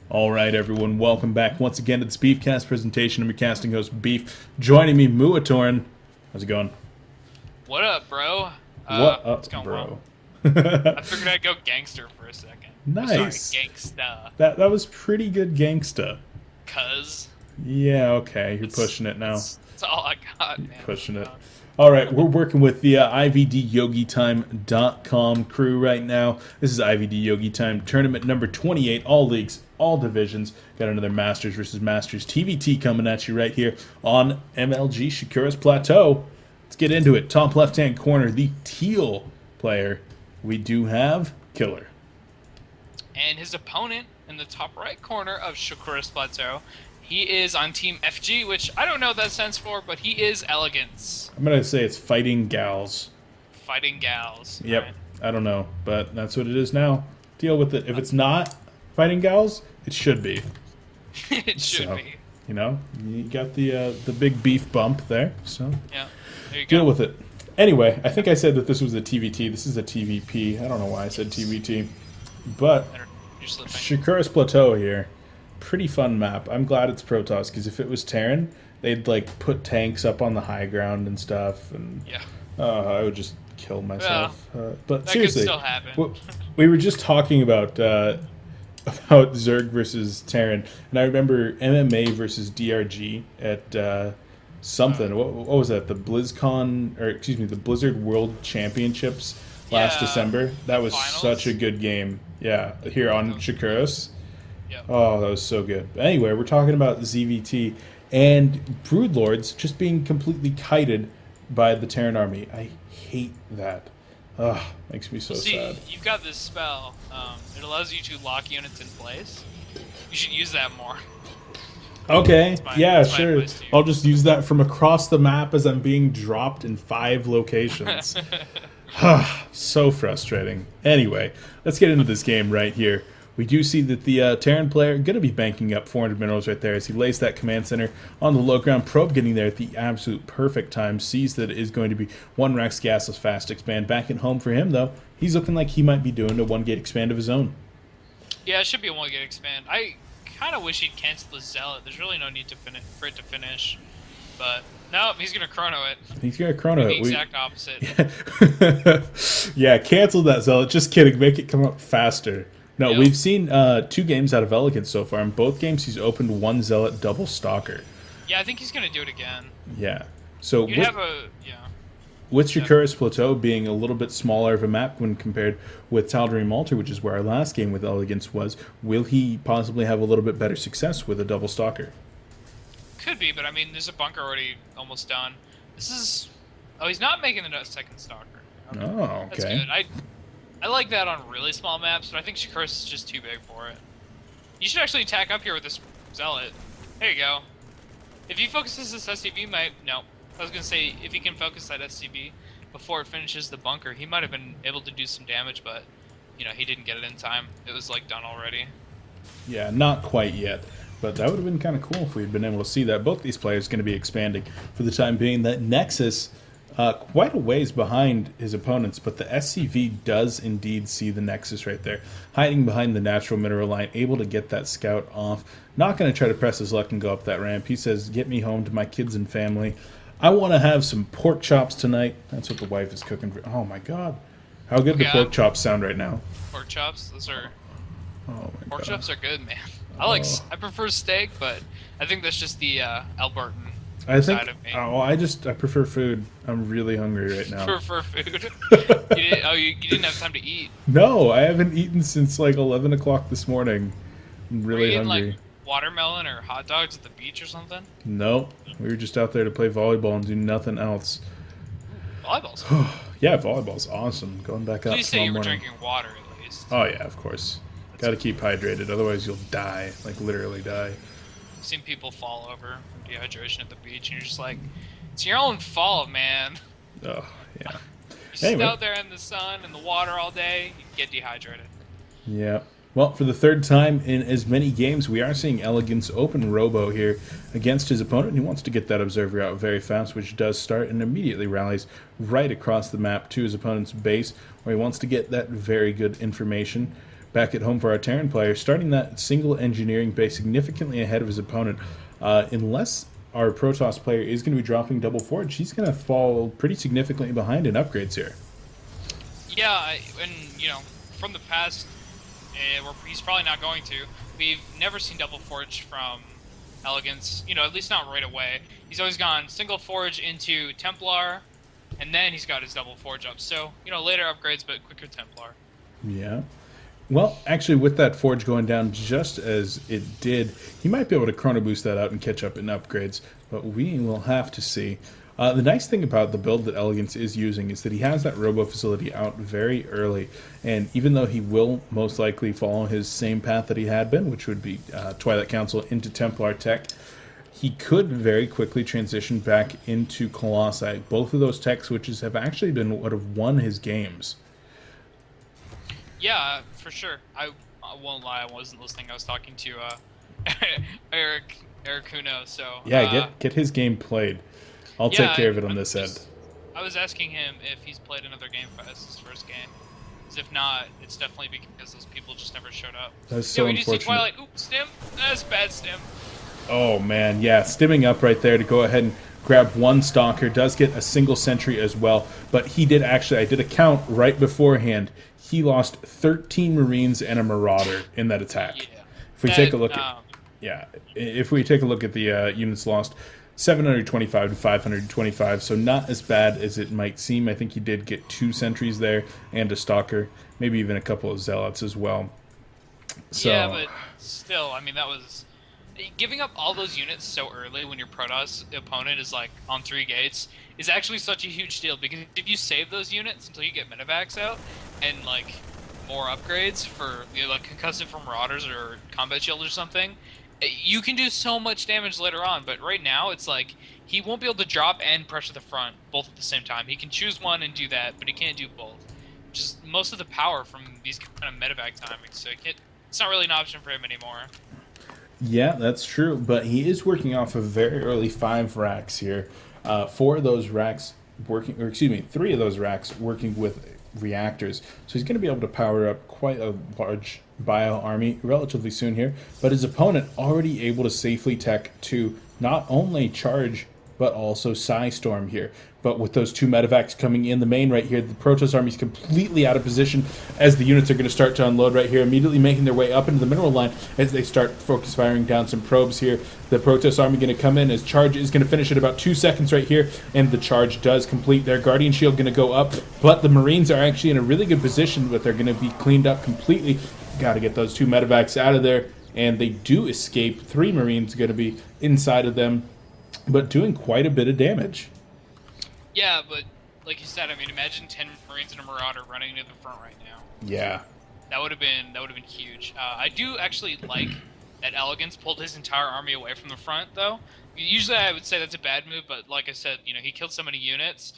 All right, everyone, welcome back once again to this Beefcast presentation. I'm your casting host, Beef. Joining me, Muatauran. How's it going? What up, bro? What It's up, going bro? well. I figured I'd go gangster for a second. Nice. Oh, sorry, gangsta. That was pretty good gangsta. Cuz. Yeah, okay, you're pushing it now. That's all I got, man. Pushing it. All right, we're working with the IVDYogiTime.com crew right now. This is IVD Yogi Time tournament number 28, all leagues, all divisions. Got another Masters versus Masters TVT coming at you right here on MLG Shakura's Plateau. Let's get into it. Top left-hand corner, the teal player. We do have Killer. And his opponent in the top right corner of Shakura's Plateau, he is on Team FG, which I don't know what that stands for, but he is Elegance. I'm going to say it's Fighting Gals. Fighting Gals. Yep, Right. I don't know, but that's what it is now. Deal with it. If it's not Fighting Gals, it should be. It should be. You know, you got the big beef bump there, so Yeah, there you deal go. with it. Anyway, I think I said that this was a TVT. This is a TVP. I don't know why I said TVT, but You're slipping. Shakura's Plateau here, pretty fun map. I'm glad it's Protoss because if it was Terran, they'd like put tanks up on the high ground and stuff, and Yeah. I would just kill myself. But That seriously, could still happen. we were just talking about Zerg versus Terran, and I remember MMA versus DRG at something. What was that? The BlizzCon, or excuse me, the Blizzard World Championships last Yeah, December. That was finals. such a good game. Yeah, here on Shakura's. Yeah. Oh, that was so good. But anyway, we're talking about ZVT and Broodlords just being completely kited by the Terran army. I hate that. Ugh, makes me so See, sad. you've got this spell. It allows you to lock units in place. You should use that more. Okay, yeah, that's my sure. advice to you. I'll just use that from across the map as I'm being dropped in 5 locations. So frustrating. Anyway, let's get into this game right here. We do see that the Terran player going to be banking up 400 minerals right there as he lays that command center on the low ground. Probe getting there at the absolute perfect time. Sees that it is going to be 1 Rex gasless fast expand. Back at home for him, though, he's looking like he might be doing a 1 gate expand of his own. Yeah, it should be a one gate expand. I kind of wish he'd cancel the zealot. There's really no need to for it to finish. But no, he's gonna chrono it. He's going to chrono The it. exact opposite. Yeah, cancel that zealot. Just kidding. Make it come up faster. No, Yep. we've seen 2 games out of Elegance so far. In both games, he's opened 1 zealot double stalker. Yeah, I think he's gonna do it again. Yeah. So You'd have a with Shakura's Plateau being a little bit smaller of a map when compared with Tal'Darim Altar, which is where our last game with Elegance was, will he possibly have a little bit better success with a double stalker? could be, but I mean, there's a bunker already almost done. This is he's not making the second stalker. Oh, That's okay. good. I like that on really small maps, but I think Shakura's is just too big for it. You should actually attack up here with this zealot. There you go. If he focuses this SCB, no. I was gonna say if he can focus that SCB before it finishes the bunker, he might have been able to do some damage, but you know he didn't get it in time. It was like done already. Yeah, not quite yet. But that would have been kind of cool if we had been able to see that. Both these players going to be expanding for the time being. That Nexus, quite a ways behind his opponents, but the SCV does indeed see the Nexus right there. Hiding behind the natural mineral line, able to get that scout off. Not going to try to press his luck and go up that ramp. He says, get me home to my kids and family. I want to have some pork chops tonight. That's what the wife is cooking for. Oh my god. How good the Okay, pork chops sound right now. Pork chops, those are Oh my pork god. chops are good, man. Oh. I prefer steak, but I think that's just the Albertan I think, side of me. oh, I prefer food. I'm really hungry right now. Prefer food. You didn't have time to eat. No, I haven't eaten since like 11 o'clock this morning. I'm Were you really eating hungry. like watermelon or hot dogs at the beach or something? No, we were just out there to play volleyball and do nothing else. Volleyballs. Yeah, volleyball's awesome. Going back out Please say tomorrow you were morning. drinking water at least. Oh yeah, of course. Got to keep hydrated, otherwise you'll die. Like literally die. I've seen people fall over from dehydration at the beach, and you're just like, it's your own fault, man. Oh yeah. You sit Anyway. out there in the sun and the water all day, you get dehydrated. Yeah. Well, for the third time in as many games, we are seeing Elegance open Robo here against his opponent. He wants to get that Observer out very fast, which does start and immediately rallies right across the map to his opponent's base, where he wants to get that very good information. back at home for our Terran player, starting that single engineering base significantly ahead of his opponent. Unless our Protoss player is going to be dropping double forge, he's going to fall pretty significantly behind in upgrades here. Yeah, and you know, from the past, he's probably not going to. We've never seen double forge from Elegance, you know, at least not right away. He's always gone single forge into Templar, and then he's got his double forge up. So, you know, later upgrades, but quicker Templar. Yeah. Well, actually, with that forge going down just as it did, he might be able to chrono boost that out and catch up in upgrades, but we will have to see. The nice thing about the build that Elegance is using is that he has that robo facility out very early, and even though he will most likely follow his same path that he had been, which would be Twilight Council into Templar Tech, he could very quickly transition back into Colossi. Both of those tech switches have actually been what have won his games. Yeah, for sure. I won't lie, I wasn't listening. I was talking to Eric Kuno, so... Yeah, get his game played. I'll take care of it on this end. I was asking him if he's played another game as his first game. Because if not, it's definitely because those people just never showed up. That's so we unfortunate. do see Twilight. Ooh, stim. That's bad stim. Oh, man, yeah. Stimming up right there to go ahead and grab one Stalker. Does get a single sentry as well. But he did actually, I did a count right beforehand. He lost 13 Marines and a Marauder in that attack. Yeah. If we take a look at... Yeah, if we take a look at the units lost... 725 to 525, so not as bad as it might seem. I think he did get 2 sentries there and a stalker, maybe even a couple of zealots as well. So, yeah, but still, I mean, that was... Giving up all those units so early when your Protoss opponent is, like, on 3 gates is actually such a huge deal, because if you save those units until you get medevacs out and, like, more upgrades for, you know, like, concussive from Marauders or Combat Shield or something, you can do so much damage later on, but right now it's like he won't be able to drop and pressure the front both at the same time. He can choose one and do that, but he can't do both. Just most of the power from these kind of medevac timings, so it's not really an option for him anymore. Yeah, that's true, but he is working off of very early 5 racks here. 4 of those racks working, or excuse me, 3 of those racks working with reactors. So he's going to be able to power up quite a large bio army relatively soon here, but his opponent already able to safely tech to not only charge but also Psystorm here. But with those 2 medevacs coming in the main right here, the Protoss army is completely out of position as the units are going to start to unload right here, immediately making their way up into the mineral line as they start focus firing down some probes here. The Protoss army going to come in as charge is going to finish at about 2 seconds right here, and the charge does complete. Their Guardian Shield going to go up, but the Marines are actually in a really good position, but they're going to be cleaned up completely. Got to get those 2 medevacs out of there, and they do escape. 3 Marines going to be inside of them, but doing quite a bit of damage. Yeah, but like you said, I mean, imagine 10 Marines and a Marauder running to the front right now. Yeah, that would have been huge. I do actually like that Elegance pulled his entire army away from the front, though. Usually, I would say that's a bad move, but like I said, you know, he killed so many units.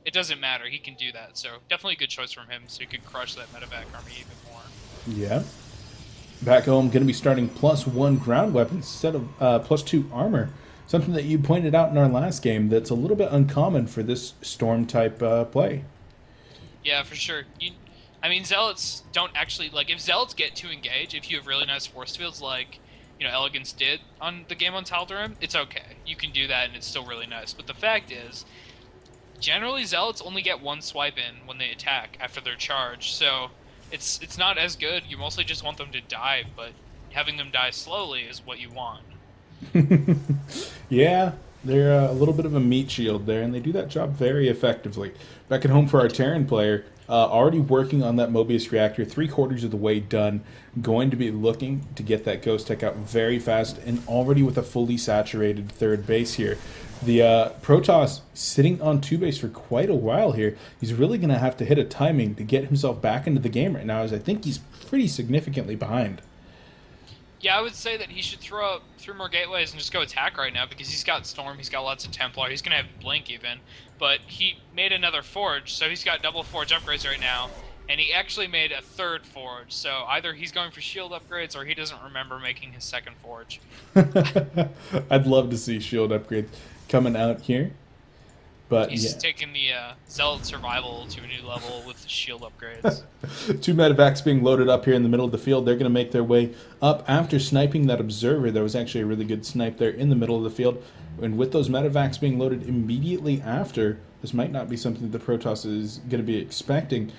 It doesn't matter. He can do that, so definitely a good choice from him. So he could crush that medevac army even more. Yeah. Back home, going to be starting +1 ground weapons instead of +2 armor. Something that you pointed out in our last game that's a little bit uncommon for this Storm-type play. Yeah, for sure. I mean, Zealots don't actually... Like, if Zealots get to engage, if you have really nice force fields like, you know, Elegance did on the game on Tal'Darim, it's okay. You can do that, and it's still really nice. But the fact is, generally, Zealots only get 1 swipe in when they attack after their charge, so it's not as good. You mostly just want them to die, but having them die slowly is what you want. Yeah, they're a little bit of a meat shield there, and they do that job very effectively. Back at home for our Terran player, already working on that Mobius reactor, 3/4 of the way done, going to be looking to get that Ghost Tech out very fast, and already with a fully saturated 3rd base here. The Protoss sitting on 2 base for quite a while here. He's really going to have to hit a timing to get himself back into the game right now, as I think he's pretty significantly behind. Yeah, I would say that he should throw up 3 more gateways and just go attack right now, because he's got Storm, he's got lots of Templar, he's going to have Blink even, but he made another Forge, so he's got double Forge upgrades right now, and he actually made a 3rd Forge, so either he's going for shield upgrades or he doesn't remember making his 2nd Forge. I'd love to see shield upgrades coming out here. But He's yeah. taking the Zealot survival to a new level with the shield upgrades. Two medevacs being loaded up here in the middle of the field. They're going to make their way up after sniping that observer. There was actually a really good snipe there in the middle of the field. And with those medevacs being loaded immediately after, this might not be something that the Protoss is going to be expecting.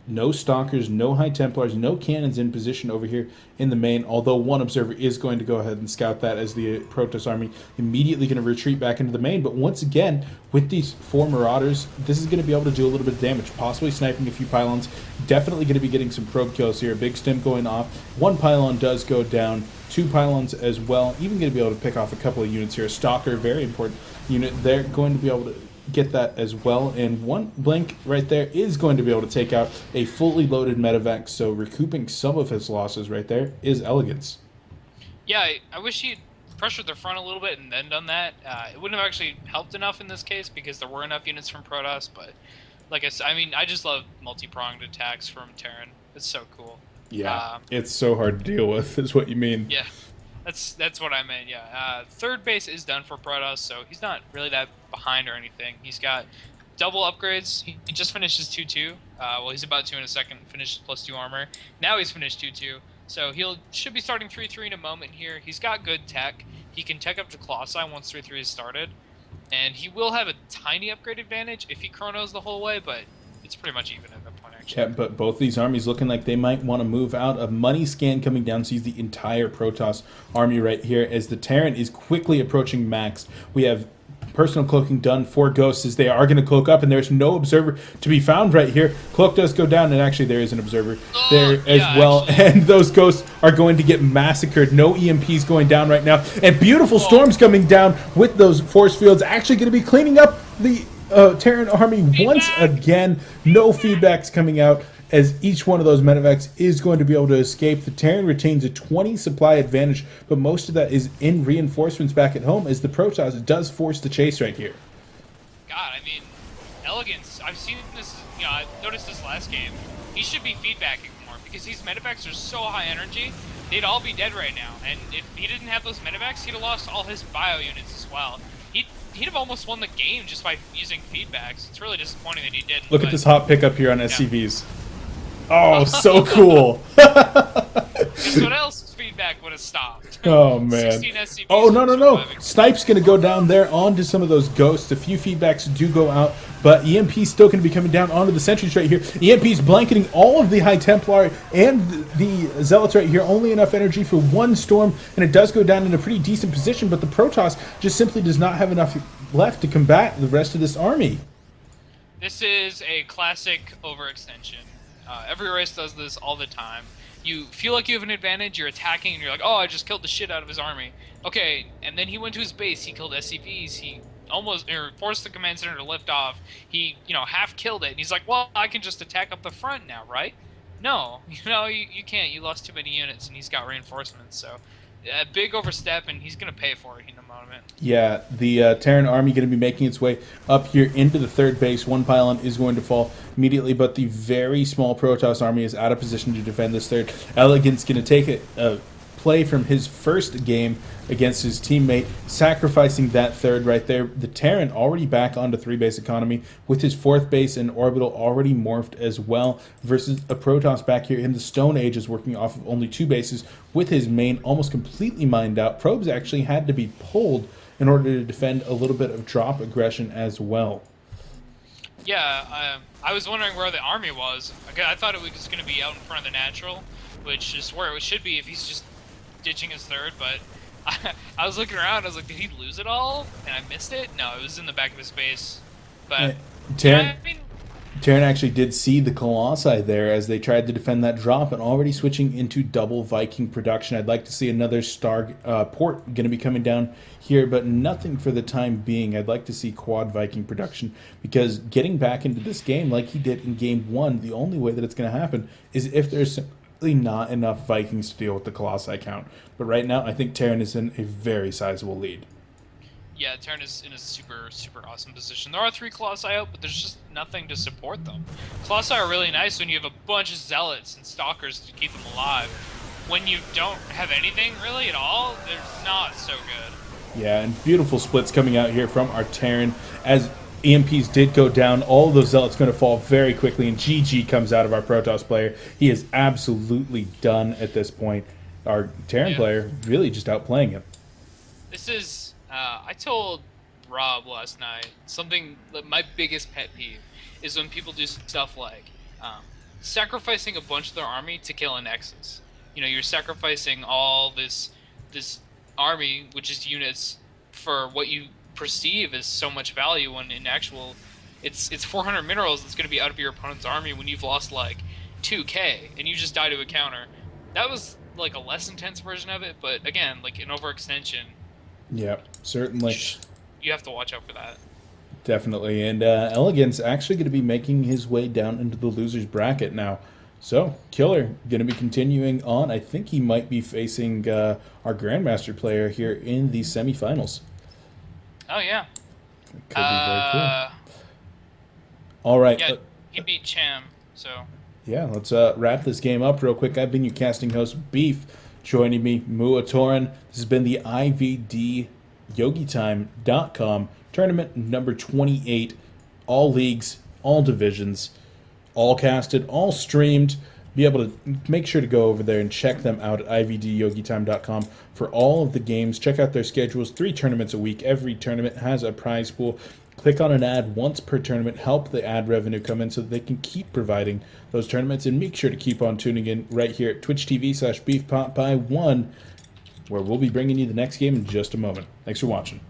No Stalkers, no High Templars, no cannons in position over here in the main, although one observer is going to go ahead and scout that as the Protoss army immediately going to retreat back into the main. But once again, with these 4 Marauders, this is going to be able to do a little bit of damage, possibly sniping a few pylons. Definitely going to be getting some probe kills here. A big stim going off. 1 pylon does go down. 2 pylons as well. Even going to be able to pick off a couple of units here. A Stalker, very important unit. They're going to be able to get that as well, and 1 blink right there is going to be able to take out a fully loaded medevac, so recouping some of his losses right there is Elegance. Yeah, I wish he'd pressured the front a little bit and then done that. It wouldn't have actually helped enough in this case because there were enough units from Protoss, but like I said, I mean, I just love multi-pronged attacks from Terran. It's so cool. Yeah, it's so hard to deal with, is what you mean. Yeah. That's what I meant, yeah. Third base is done for Protoss, so he's not really that behind or anything. He's got double upgrades. He just finished his 2-2. Well, he's about to in a second, finished +2 armor. Now he's finished 2-2, so should be starting 3-3 in a moment here. He's got good tech. He can tech up to Colossi once 3-3 is started, and he will have a tiny upgrade advantage if he chronos the whole way, but it's pretty much even at that point, actually. Yeah, but both these armies looking like they might want to move out. A money scan coming down sees the entire Protoss army right here as the Terran is quickly approaching max. We have personal cloaking done for ghosts as they are going to cloak up, and there's no observer to be found right here. Cloak does go down, and actually there is an observer there as well, actually. And those ghosts are going to get massacred. No EMPs going down right now, and beautiful storms coming down with those force fields actually going to be cleaning up the Terran army once again. No feedbacks coming out as each one of those medevacs is going to be able to escape. The Terran retains a 20 supply advantage, but most of that is in reinforcements back at home as the Protoss does force the chase right here. God, I mean, Elegance, I've seen this, I noticed this last game. He should be feedbacking more because these medevacs are so high energy, they'd all be dead right now. And if he didn't have those medevacs, he'd have lost all his bio units as well. He'd have almost won the game just by using feedbacks. It's really disappointing that he didn't. Look at this hot pickup here on SCVs. Oh, so cool. Guess what else feedback would have stopped? Oh, man. 16 SCVs. Oh, no. Snipe's going to go down there onto some of those ghosts. A few feedbacks do go out, but EMP's still going to be coming down onto the sentries right here. EMP's blanketing all of the High Templar and the Zealots right here. Only enough energy for 1 storm, and it does go down in a pretty decent position, but the Protoss just simply does not have enough left to combat the rest of this army. This is a classic overextension. Every race does this all the time. You feel like you have an advantage, you're attacking, and you're like, oh, I just killed the shit out of his army. Okay, and then he went to his base, he killed SCVs, he forced the command center to lift off, he, half killed it, and he's like, well, I can just attack up the front now, right? No, you can't, you lost too many units, and he's got reinforcements, so a big overstep, and he's going to pay for it in a moment. Yeah, the Terran army going to be making its way up here into the third base. 1 pylon is going to fall immediately, but the very small Protoss army is out of position to defend this third. Elegance going to take a play from his first game against his teammate, sacrificing that third right there. The Terran already back onto 3-base economy with his 4th base and orbital already morphed as well, versus a Protoss back here in the Stone Age is working off of only 2 bases with his main almost completely mined out. Probes actually had to be pulled in order to defend a little bit of drop aggression as well. Yeah, I was wondering where the army was. I thought it was just going to be out in front of the natural, which is where it should be if he's just ditching his third, but I was looking around, I was like, did he lose it all? And I missed it? No, it was in the back of his base. But Terran actually did see the Colossi there as they tried to defend that drop and already switching into double Viking production. I'd like to see another star port going to be coming down here, but nothing for the time being. I'd like to see quad Viking production because getting back into this game like he did in game 1, the only way that it's going to happen is if there's not enough Vikings to deal with the Colossi count. But right now, I think Terran is in a very sizable lead. Yeah, Terran is in a super, super awesome position. There are 3 Colossi out, but there's just nothing to support them. Colossi are really nice when you have a bunch of Zealots and Stalkers to keep them alive. When you don't have anything really at all, they're not so good. Yeah, and beautiful splits coming out here from our Terran as EMPs did go down. All of those Zealots going to fall very quickly, and GG comes out of our Protoss player. He is absolutely done at this point. Our Terran player really just outplaying him. This is, I told Rob last night, something that my biggest pet peeve is when people do stuff like sacrificing a bunch of their army to kill a Nexus. You know, you're sacrificing all this army, which is units, for what you perceive as so much value, when in actual, it's 400 minerals that's going to be out of your opponent's army when you've lost like 2k and you just die to a counter. That was like a less intense version of it, but again, like an overextension. Yeah, certainly. You have to watch out for that. Definitely. And Elegance actually going to be making his way down into the loser's bracket now. So, Killer going to be continuing on. I think he might be facing our Grandmaster player here in the semifinals. Oh, yeah. It could be very cool. All right. Yeah, he beat Cham, so... Yeah, let's wrap this game up real quick. I've been your casting host, Beef. Joining me, Muatauran. This has been the IVDYogiTime.com tournament number 28. All leagues, all divisions, all casted, all streamed. Be able to make sure to go over there and check them out at IVDYogiTime.com for all of the games. Check out their schedules. 3 tournaments a week. Every tournament has a prize pool. Click on an ad once per tournament. Help the ad revenue come in so that they can keep providing those tournaments. And make sure to keep on tuning in right here at twitch.tv/BeefPotPie1, where we'll be bringing you the next game in just a moment. Thanks for watching.